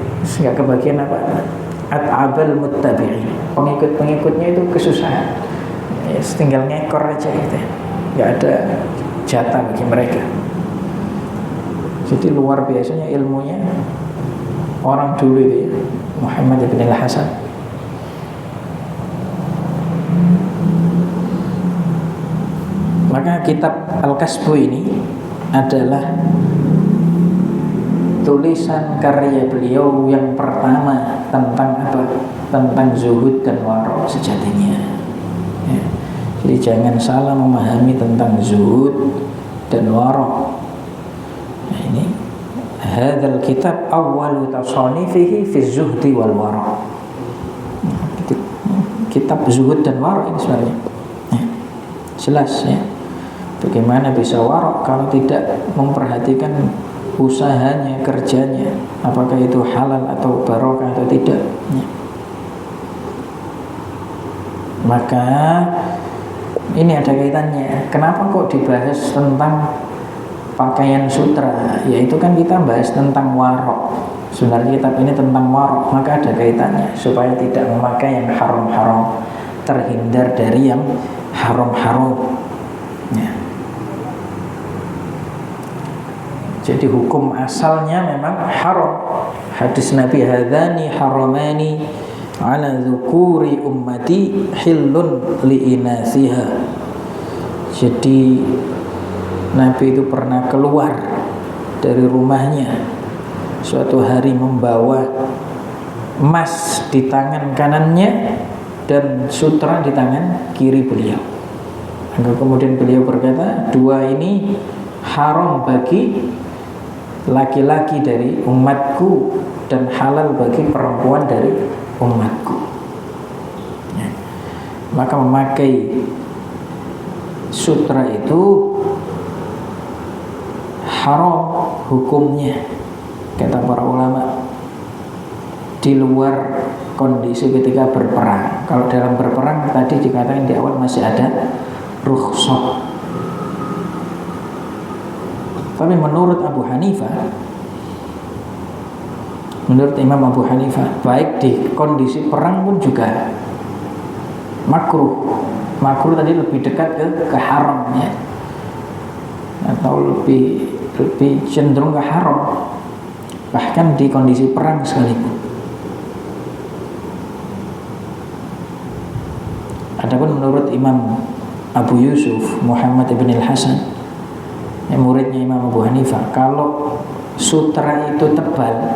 Enggak kebagian apa-apa. At-abal muttabi'in, pengikut-pengikutnya itu kesusahan ya, tinggal ngekor aja gitu ya. Gak ada jatah bagi mereka. Jadi luar biasanya ilmunya orang dulu itu ya, Muhammad bin Hasan. Maka kitab Al-Kasbu ini adalah tulisan karya beliau yang pertama tentang apa? Tentang zuhud dan wara sejatinya. Ya. Jadi jangan salah memahami tentang zuhud dan wara. Nah, ini hadzal kitab awwalu tasanifihi fi zuhdi wal wara. Kitab zuhud dan wara ini sebenarnya. Ya. Jelas ya. Bagaimana bisa wara kalau tidak memperhatikan usahanya, kerjanya, apakah itu halal atau barokah atau tidak ya. Maka ini ada kaitannya. Kenapa kok dibahas tentang pakaian sutra? Yaitu kan kita bahas tentang warok. Sebenarnya kitab ini tentang warok, maka ada kaitannya supaya tidak memakai yang haram-haram, terhindar dari yang haram-haram ya. Jadi hukum asalnya memang haram. Hadis Nabi, hadzani haramani ala dzukuri ummati hillun li inasiha. Jadi Nabi itu pernah keluar dari rumahnya suatu hari membawa emas di tangan kanannya dan sutra di tangan kiri beliau. Kemudian beliau berkata, dua ini haram bagi laki-laki dari umatku dan halal bagi perempuan dari umatku ya. Maka memakai sutra itu haram hukumnya kata para ulama, di luar kondisi ketika berperang. Kalau dalam berperang tadi dikatakan di awal masih ada rukhsah. Tapi menurut Abu Hanifah, menurut Imam Abu Hanifah, baik di kondisi perang pun juga makruh. Makruh tadi lebih dekat ke haram ya, atau lebih cenderung ke haram, bahkan di kondisi perang sekalipun. Adapun menurut Imam Abu Yusuf Muhammad ibn al-Hasan, muridnya Imam Abu Hanifah, kalau sutra itu tebal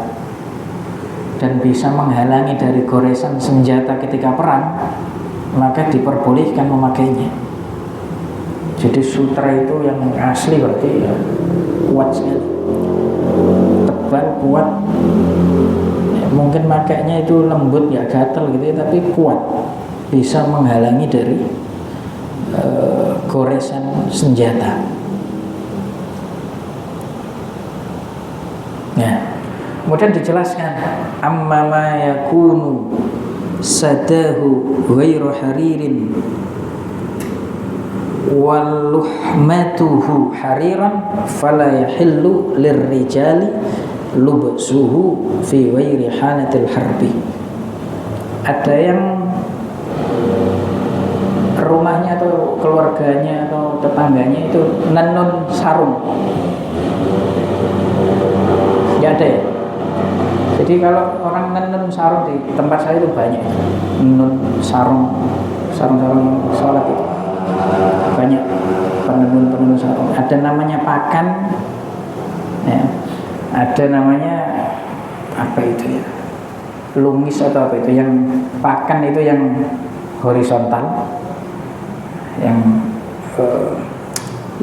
dan bisa menghalangi dari goresan senjata ketika perang, maka diperbolehkan memakainya. Jadi sutra itu yang asli berarti ya, kuat sekali, tebal, kuat ya, mungkin makainya itu lembut ya, gatel gitu ya, tapi kuat, bisa menghalangi dari goresan senjata. Nah, kemudian dijelaskan amma ma yakunu sadahu ghairu haririn waluhmatuhu hariran fala yahillu lirrijali lubsuhu fi ghairi halatil harbi. Ada yang rumahnya atau keluarganya atau tetangganya itu nenun sarung, ada ya. Jadi kalau orang nenun sarung di tempat saya itu banyak, nenun sarung sholat itu banyak, penenun sarung. Ada namanya pakan ya, ada namanya apa itu ya, lungis atau apa itu. Yang pakan itu yang horizontal,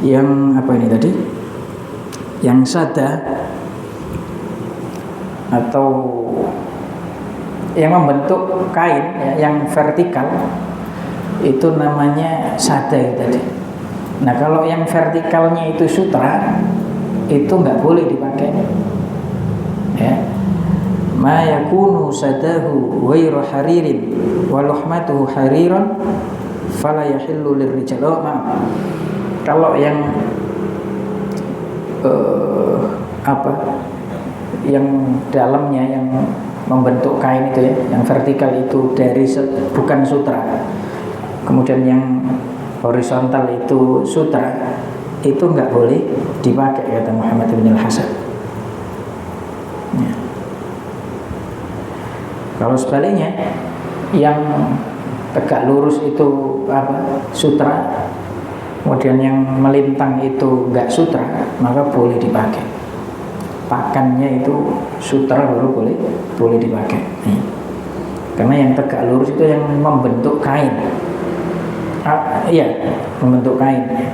yang apa ini tadi, yang sada atau yang membentuk kain ya, yang vertikal itu namanya sada tadi. Nah kalau yang vertikalnya itu sutra, itu nggak boleh dipakai ya. Ma yakunu sadahu ghairu haririn wa luhmatuhu hariran fala yahillu lirrijal. Maaf, kalau yang yang dalamnya yang membentuk kain itu ya, yang vertikal itu dari bukan sutra, kemudian yang horizontal itu sutra, itu nggak boleh dipakai kata Muhammad bin al-Hasan ya. Kalau sebaliknya yang tegak lurus itu sutra, kemudian yang melintang itu nggak sutra, maka boleh dipakai. pakannya itu sutra baru boleh dipakai. Karena yang tegak lurus itu yang membentuk kain. Iya, membentuk kain.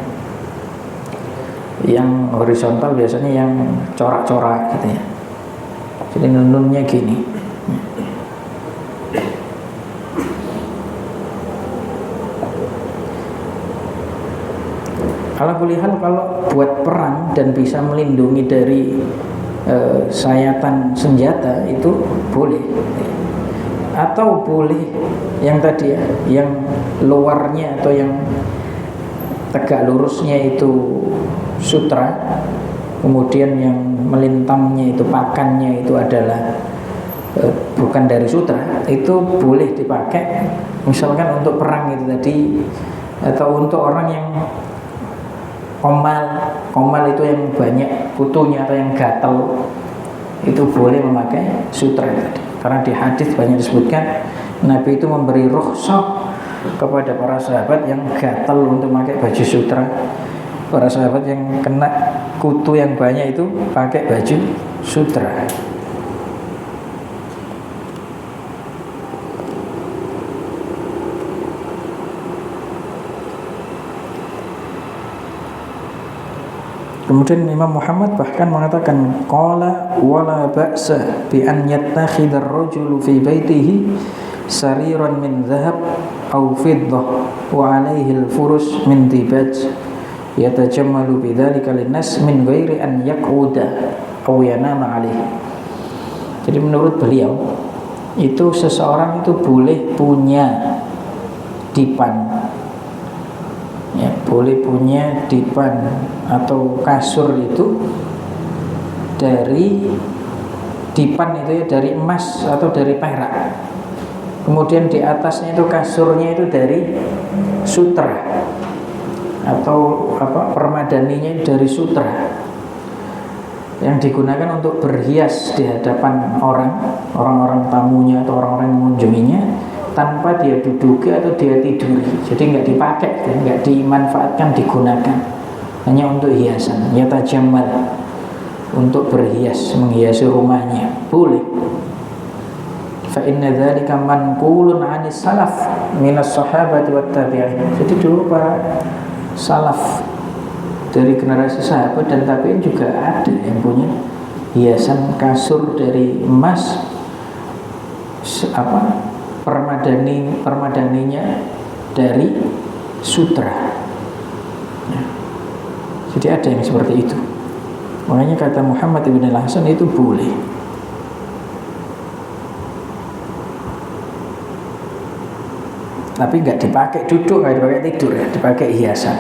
Yang horizontal biasanya yang corak-corak gitu ya. Jadi nunnya gini. Kalau buat perang dan bisa melindungi dari sayatan senjata itu boleh. Atau boleh yang tadi ya, yang luarnya atau yang tegak lurusnya itu sutra, kemudian yang melintangnya itu pakannya itu adalah bukan dari sutra, itu boleh dipakai misalkan untuk perang itu tadi, atau untuk orang yang komal itu yang banyak kutunya atau yang gatal, itu boleh memakai sutra tadi. Karena di hadis banyak disebutkan Nabi itu memberi rukhsah kepada para sahabat yang gatal untuk memakai baju sutra. Para sahabat yang kena kutu yang banyak itu pakai baju sutra. Kemudian Imam Muhammad bahkan mengatakan qala wala ba'sa bi an yattakhidha ar-rajulu fi baitihi sariran min dhahab aw fiddah wa 'alayhi al-furus min dibaj yatajammalu bidzalika lin-nas min ghairi an yaq'uda aw yanama 'alayhi. Jadi menurut beliau itu seseorang itu boleh punya dipan, ya, boleh punya dipan atau kasur itu dari dipan itu ya, dari emas atau dari perak. Kemudian di atasnya itu kasurnya itu dari sutra atau permadaninya dari sutra yang digunakan untuk berhias di hadapan orang-orang tamunya atau orang-orang yang mengunjunginya, tanpa dia duduki atau dia tiduri. Jadi nggak dipakai, nggak dimanfaatkan, digunakan hanya untuk hiasan. Yatajammal, untuk berhias, menghiasi rumahnya, boleh. Fa inna dzalika manqulun 'anis salaf minas sahabati wat tabi'in. Jadi dulu para salaf dari generasi sahabat dan tabi'in juga ada yang punya hiasan kasur dari emas, permadaninya dari sutra. Ya. Jadi ada yang seperti itu. Makanya kata Muhammad ibn al-Hasan itu boleh. Tapi nggak dipakai duduk, nggak dipakai tidur, ya, dipakai hiasan.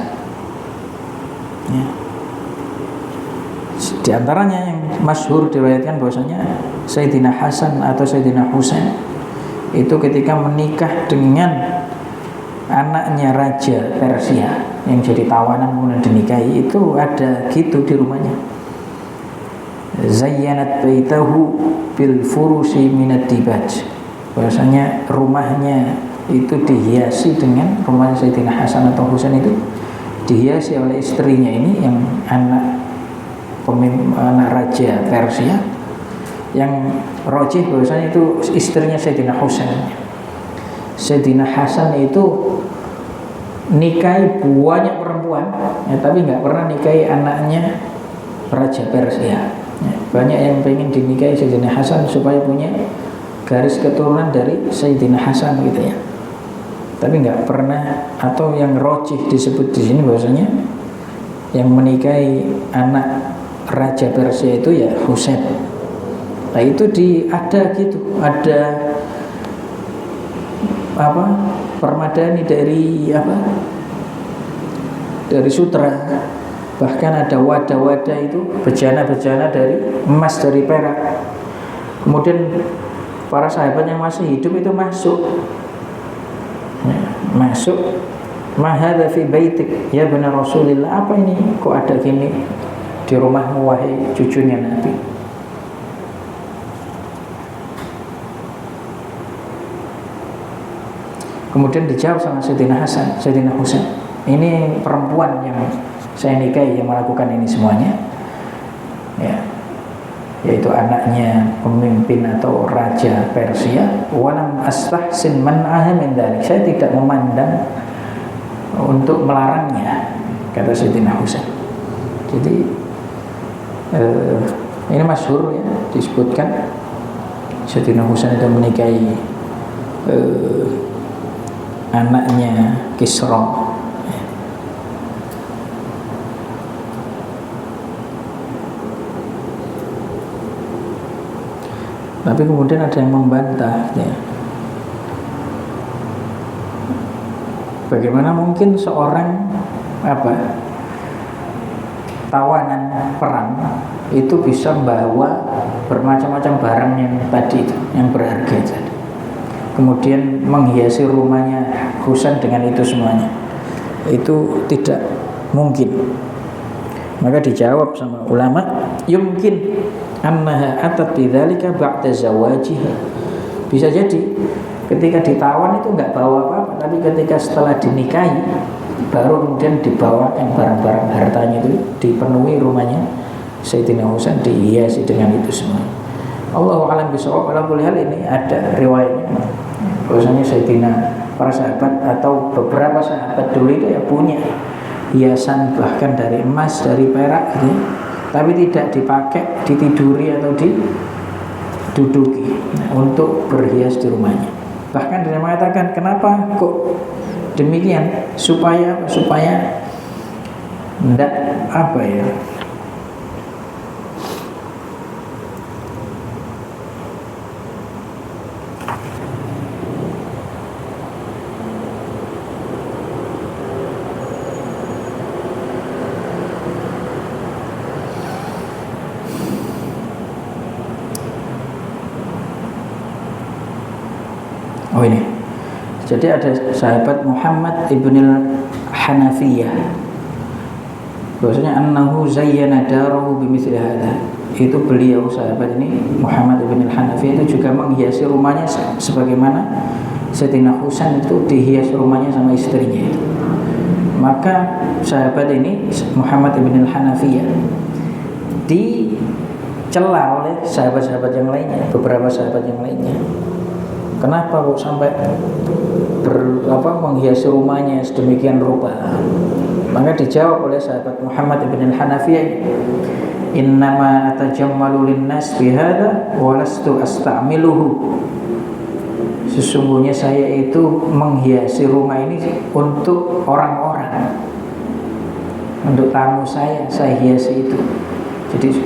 Ya. Di antaranya yang masyhur diriwayatkan bahwasanya Sayyidina Hasan atau Sayyidina Husain itu ketika menikah dengan anaknya Raja Persia yang jadi tawanan kemudian dinikahi, itu ada gitu di rumahnya. Zayyanat baitahu bil furusi minad dibaj. Bahwasanya rumahnya itu dihiasi dengan, rumah Sayyidina Hasan atau Husain itu dihiasi oleh istrinya ini yang anak Raja Persia, yang rojih bahwasanya itu istrinya Sayyidina Husain. Sayyidina Hasan itu nikahi banyak perempuan, ya, tapi nggak pernah nikahi anaknya Raja Persia. Ya, banyak yang pengen dinikahi Sayyidina Hasan supaya punya garis keturunan dari Sayyidina Hasan gitu ya. Tapi nggak pernah, atau yang rojih disebut di sini bahwasanya yang menikahi anak Raja Persia itu ya Husain. Nah itu ada gitu, ada permadani dari dari sutra. Bahkan ada wadah-wadah itu, bejana-bejana dari emas, dari perak. Kemudian para sahabat yang masih hidup itu masuk ma hadza fi baitik ya benar Rasulillah, apa ini kok ada gini di rumahmu wahai cucunya Nabi. Kemudian dijawab sama Sayyidina Hasan, Sayyidina Husain, ini perempuan yang saya nikahi yang melakukan ini semuanya. Ya. yaitu anaknya pemimpin atau raja Persia. Walam astahsin man'aha min dzalik, saya tidak memandang untuk melarangnya, kata Sayyidina Husain. Jadi ini masyhur ya, disebutkan Sayyidina Husain itu menikahi anaknya Kisra. Tapi kemudian ada yang membantah ya. Bagaimana mungkin seorang tawanan perang itu bisa membawa bermacam-macam barang yang tadi itu, yang berharga itu, kemudian menghiasi rumahnya Husain dengan itu semuanya? Itu tidak mungkin. Maka dijawab sama ulama, yumkin annaha atat bidzalika ba'da zawajiha. Bisa jadi ketika ditawan itu enggak bawa apa-apa, tapi ketika setelah dinikahi baru kemudian dibawa yang barang-barang hartanya itu, dipenuhi rumahnya Sayyidina Husain, dihiasi dengan itu semua. Allahu a'lam bishawab. Ala kulli hal ini ada riwayatnya bahwasanya Sayyidina, para sahabat atau beberapa sahabat dulu itu ya punya hiasan bahkan dari emas, dari perak gitu, tapi tidak dipakai, ditiduri atau diduduki untuk berhias di rumahnya. Bahkan dia mengatakan, kenapa kok demikian? Supaya tidak oh ini. Jadi ada sahabat Muhammad ibn al-Hanafiyah, bahwasanya annahu zayyana darahu bimithli hadza. Itu beliau sahabat ini Muhammad ibn al-Hanafiyah itu juga menghiasi rumahnya sebagaimana Sayyidina Husain itu dihias rumahnya sama istrinya itu. Maka sahabat ini Muhammad ibn al-Hanafiyah dicela oleh sahabat-sahabat yang lainnya, beberapa sahabat yang lainnya. Kenapa kok sampai menghiasi rumahnya sedemikian rupa? Maka dijawab oleh sahabat Muhammad ibn al-Hanafiyah, innama atajammalu linnas bihadza wa lastu asta'miluhu. Sesungguhnya saya itu menghiasi rumah ini untuk orang-orang, untuk tamu saya hiasi itu. Jadi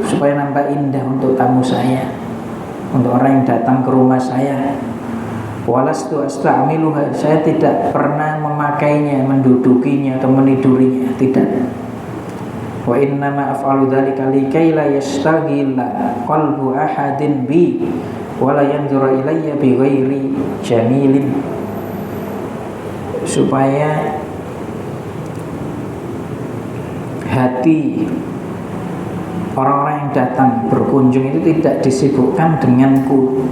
supaya nampak indah untuk tamu saya, untuk orang yang datang ke rumah saya. Walastu asta'miluha, saya tidak pernah memakainya, mendudukinya atau menidurinya, tidak. Wa innama af'alu dzalika likay la yastaghilla qalbu ahadin bi wa la yanzura ilayya bi ghairi jamilin. Supaya hati orang-orang yang datang berkunjung itu tidak disibukkan denganku,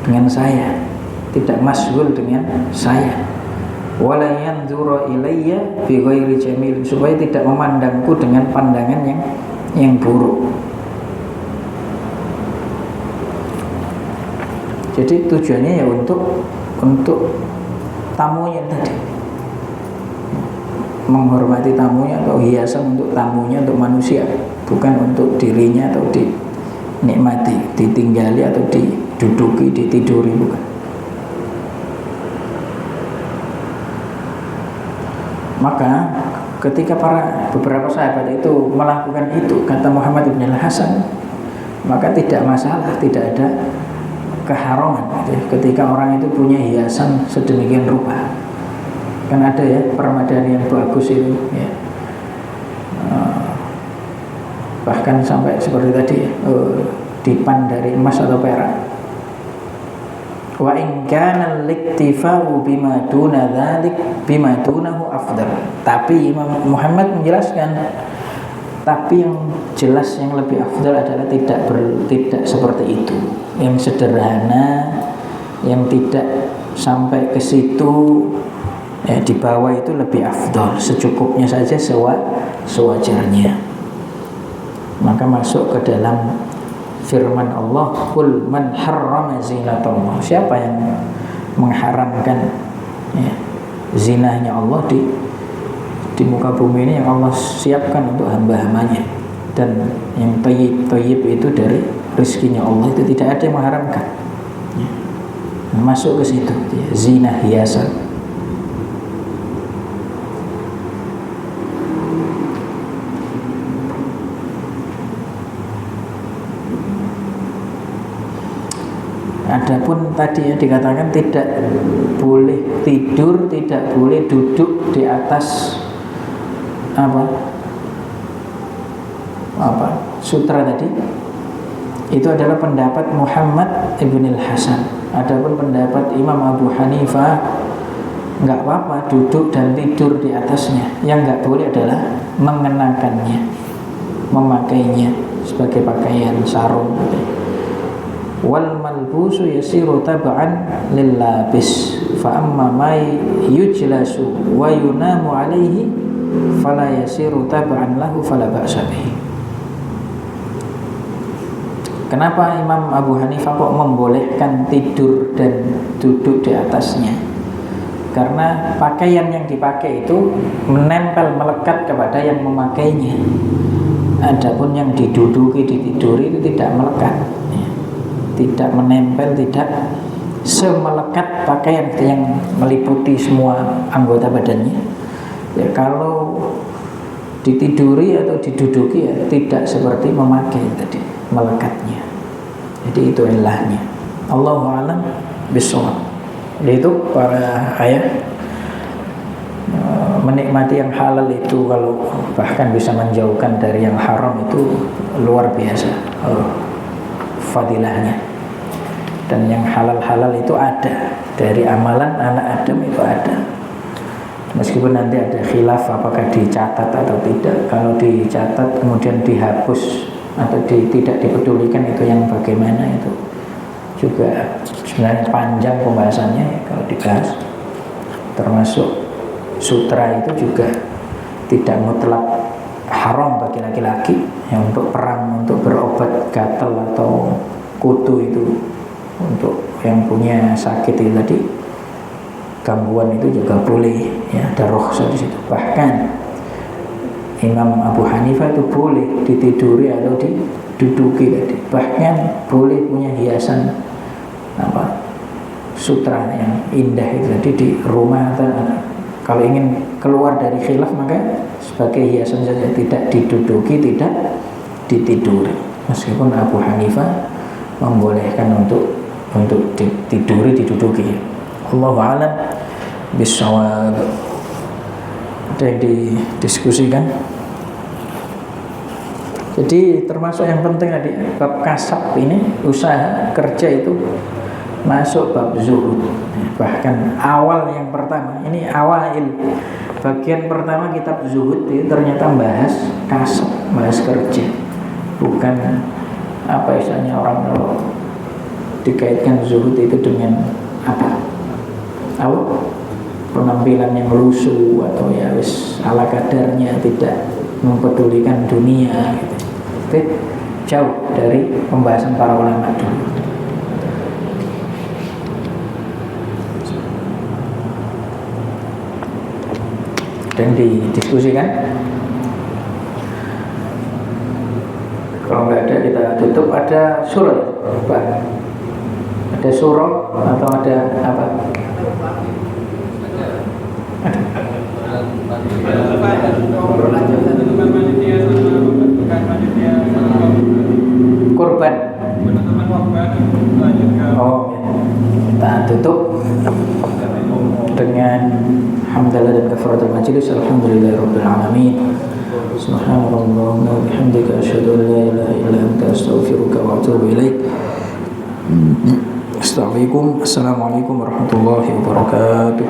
dengan saya, tidak masyghul dengan saya. Wala yanzura ilayya bi ghairi jamil, supaya tidak memandangku dengan pandangan yang buruk. Jadi tujuannya ya untuk tamunya tadi, menghormati tamunya atau hiasan untuk tamunya, untuk manusia, bukan untuk dirinya atau dinikmati, ditinggali atau diduduki, ditiduri, bukan. Maka ketika beberapa sahabat itu melakukan itu, kata Muhammad ibn al-Hasan, maka tidak masalah, tidak ada keharaman ketika orang itu punya hiasan sedemikian rupa. Kan ada ya permadani yang bagus itu ya. Bahkan sampai seperti tadi dipan dari emas atau perak. Wa in kana al-iktifa'u bima duna dzalik bima dunahu afdal. Tapi Imam Muhammad menjelaskan, tapi yang jelas yang lebih afdal adalah tidak seperti itu, yang sederhana, yang tidak sampai ke situ, ya, di bawah itu lebih afdal, secukupnya saja, sewajarnya. maka masuk ke dalam firman Allah, qul man harrama zinatallah, siapa yang mengharamkan ya, zinahnya Allah di muka bumi ini yang Allah siapkan untuk hamba-hambanya. Dan yang thayyib itu dari rezekinya Allah, itu tidak ada yang mengharamkan ya. Masuk ke situ ya, zina hiasan. Adapun tadi yang dikatakan tidak boleh tidur, tidak boleh duduk di atas sutra tadi, itu adalah pendapat Muhammad ibn al-Hasan. Adapun pendapat Imam Abu Hanifah, nggak apa-apa duduk dan tidur di atasnya. Yang nggak boleh adalah mengenakannya, memakainya sebagai pakaian sarung. Wal malbusu yasiru tab'an lil labis, fa amma ma yujlasu wa yunamu alaihi fala yasiru tab'an lahu fala ba'sa bihi. Kenapa Imam Abu Hanifah kok membolehkan tidur dan duduk di atasnya? Karena pakaian yang dipakai itu menempel, melekat kepada yang memakainya. Adapun yang diduduki, ditiduri itu tidak melekat, tidak menempel, tidak semelekat pakaian yang meliputi semua anggota badannya. Ya, kalau ditiduri atau diduduki ya tidak seperti memakai tadi, melekatnya. Jadi itu ilahnya. Allahu a'lam bishawab. Yaitu para ayah menikmati yang halal itu, kalau bahkan bisa menjauhkan dari yang haram, itu luar biasa fadilahnya. Dan yang halal-halal itu ada dari amalan anak Adam, itu ada. Meskipun nanti ada khilaf apakah dicatat atau tidak. Kalau dicatat kemudian dihapus atau tidak dipedulikan, itu yang bagaimana, itu juga sebenarnya panjang pembahasannya ya, kalau dibahas. Termasuk sutra itu juga tidak mutlak haram bagi laki-laki yang untuk perang, untuk berobat gatal atau kutu, itu untuk yang punya sakit itu tadi, gangguan, itu juga boleh ya, ada rukhsah di situ. Bahkan Imam Abu Hanifah itu boleh ditiduri atau diduduki tadi. Bahkan boleh punya hiasan sutra yang indah itu tadi di rumah, atau kalau ingin keluar dari khilaf maka sebagai hiasan saja, tidak diduduki, tidak ditiduri. Meskipun Abu Hanifah membolehkan untuk ditiduri, diduduki. Allahu a'lam bishawab. Ada yang didiskusikan. Jadi termasuk yang penting tadi bab kasab ini, usaha kerja itu masuk bab zuhud. Bahkan awal yang pertama ini, awail bagian pertama kitab zuhud itu ternyata bahas kasab, bahas kerja. Bukan apa istilahnya orang kalau dikaitkan zuhud itu dengan penampilan yang lusuh atau ya wis ala kadarnya, tidak mempedulikan dunia gitu. Itu jauh dari pembahasan para ulama dulu. Dan didiskusikan. Kalau nggak ada kita tutup. Ada surat Pak? Ada surah atau ada apa? Kurban. Oh, kita tutup dengan hamdalah dan kafaratul majlis. Alhamdulillahirabbil alamin. Subhanallahumma wa bihamdika asyhadu an la ilaha illa anta astaghfiruka wa atubu ilaik. Assalamualaikum warahmatullahi wabarakatuh.